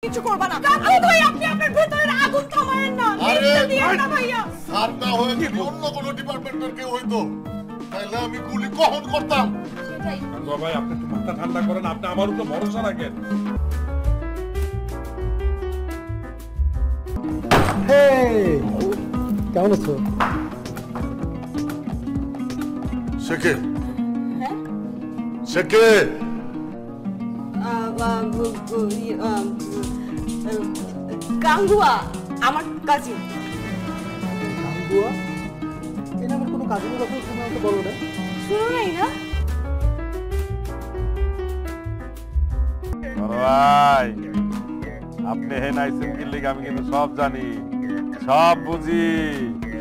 কিছু করবা না। কাকু ভাই আপনি আপনার ভেতরের আগুন থামায়েন না। নিতে দিয়েন না ভাইয়া। আর না হয়ে যদি অন্য কোনো ডিপার্টমেন্টের কেউ হইতো তাহলে আমি গুলি কখন করতাম। সেটাই। ভাই আপনি একটু মাথা ঠান্ডা করেন, আপনি আমার উপর ভরসা রাখেন। কেমন আছো? শেখে শেখে গাঙ্গুয়া আমার কাজিন। গাঙ্গুয়া? এই নামের কোনো কাজিনের কথা তুমি আমাকে বলো না। শুনো নাই না? ভাই আপনি হে নাইছেন কি লিগে আমি কিন্তু সব জানি, সব বুঝি।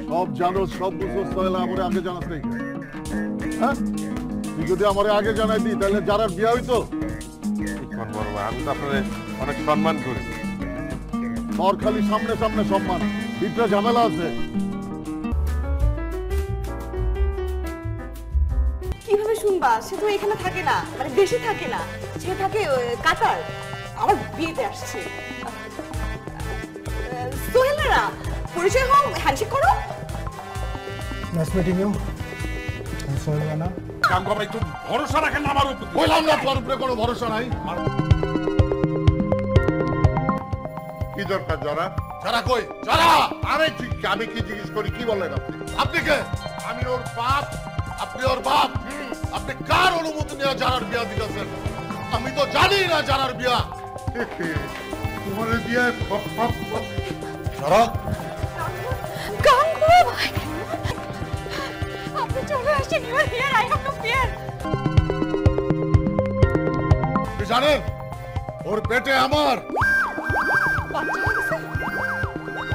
সব জানো সব বুঝো তাহলে আমার আগে জানাস নাই হ্যাঁ? তুই যদি আমার আগে জানাই দিই তাহলে যারা বিয়ে হইতো। কোন বড় ভাই, আমি তো আপনার অনেক সম্মান করি। তোর খালি সামনে সামনে সম্মান, ভিতরে ঝামেলা আছে। কিভাবে শুনবা? সে তো এখানে থাকে না, মানে দেশে থাকে না, সে থাকে কাতার। আমার বিয়েতে আসছে। সোহেলরা পরিচয় হও, হ্যান্ডশেক করো। Nice meeting you. আমি সোহেল রানা। গাঙ্গুয়া ভাই একটু ভরসা রাখেন আমার উপর। বললাম না তোর উপরে কোনো ভরসা নাই। কি দরকার যারা? যারা কই যারা? আরে ঠিক আমি কি জিজ্ঞেস করি, কি বলেন আপনি? আপনি কে? আমি ওর বাপ। আপনি ওর বাপ? আপনি কার অনুমতি নিয়ে যারার বিয়া দিতেছেন? আমি তো জানি না যারার বিয়া। তোমার দিয়ে যারা গাঙ্গুয়া ভাই আপনি চলে আসেন। You are here, I have no fear. আপনি জানেন ওর পেটে আমার বাচ্চা হয়েছে?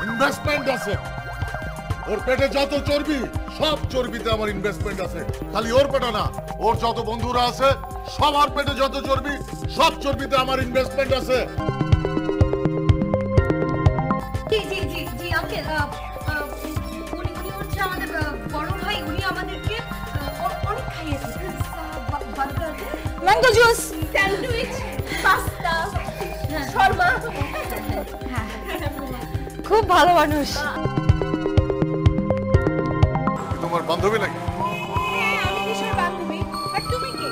ইনভেস্টমেন্ট আছে। ওর পেটে যত চর্বি সব চর্বিতে আমার ইনভেস্টমেন্ট আছে। খালি ওর পেটে না, ওর যত বন্ধুরা আছে সবার পেটে যত চর্বি সব চর্বিতে আমার ইনভেস্টমেন্ট আছে। জি জি জি জি আঙ্কেল, উনি হচ্ছে আমাদের বড় ভাই। উনি আমাদেরকে অনেক খাইয়েছে। Burger, mango juice, sandwich, pasta, shawarma. খুব ভালো মানুষ। তোমার বান্ধবী নাকি? হ্যাঁ, আমি কিশোর বান্ধবী। আর তুমি কে?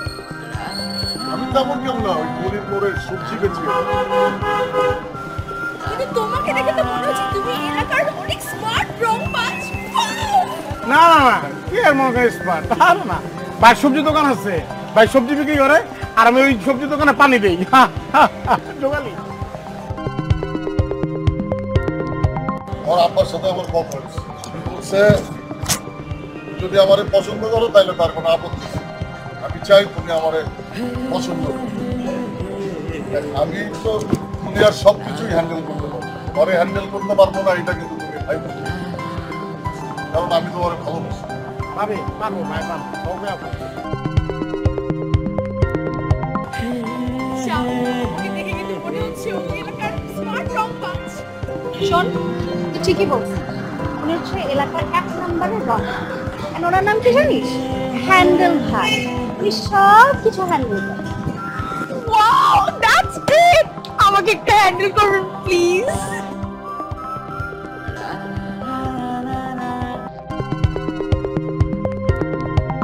আমি তেমন কেউ না, ওই গরিব মোড়ের সবজি বেচি। কিন্তু তোমাকে দেখে তো মনে হচ্ছে তুমি এলাকার অনেক স্মার্ট রং পাঁচ। না না না, কি আর মনে করিস স্মার্ট? আর না, ভাই সবজি দোকান আছে, ভাই সবজি বিক্রি করে, আর আমি ওই সবজি দোকানে পানি দেই। জোগালি। আমার আব্বার সাথে আমার কথা হয়েছে। বলছে যদি আমারে পছন্দ করো তাহলে তার কোনো আপত্তি নেই। আমি চাই তুমি আমারে পছন্দ করো। আমি তো দুনিয়ার সব কিছুই হ্যান্ডেল করতে পারবো, ঘরে হ্যান্ডেল করতে পারবো না এটা কিন্তু তুমি ভাইবো, কারণ আমি তোমার ভালোবাসি। পাবে, পাবো ভাই, পাবো, হবে আপনি। ওকে দেখে কিন্তু মনে হচ্ছে ও এলাকার স্মার্ট রং পাঁচ। শোন তুই ঠিকই বলছিস। উনি হচ্ছে এলাকার 1 নম্বরের রং। আর ওনার নাম কি জানিস? হ্যান্ডেল ভাই। উনি সব কিছু হ্যান্ডেল করে। Wow, that's great. আমাকে একটা হ্যান্ডেল করুন প্লিজ।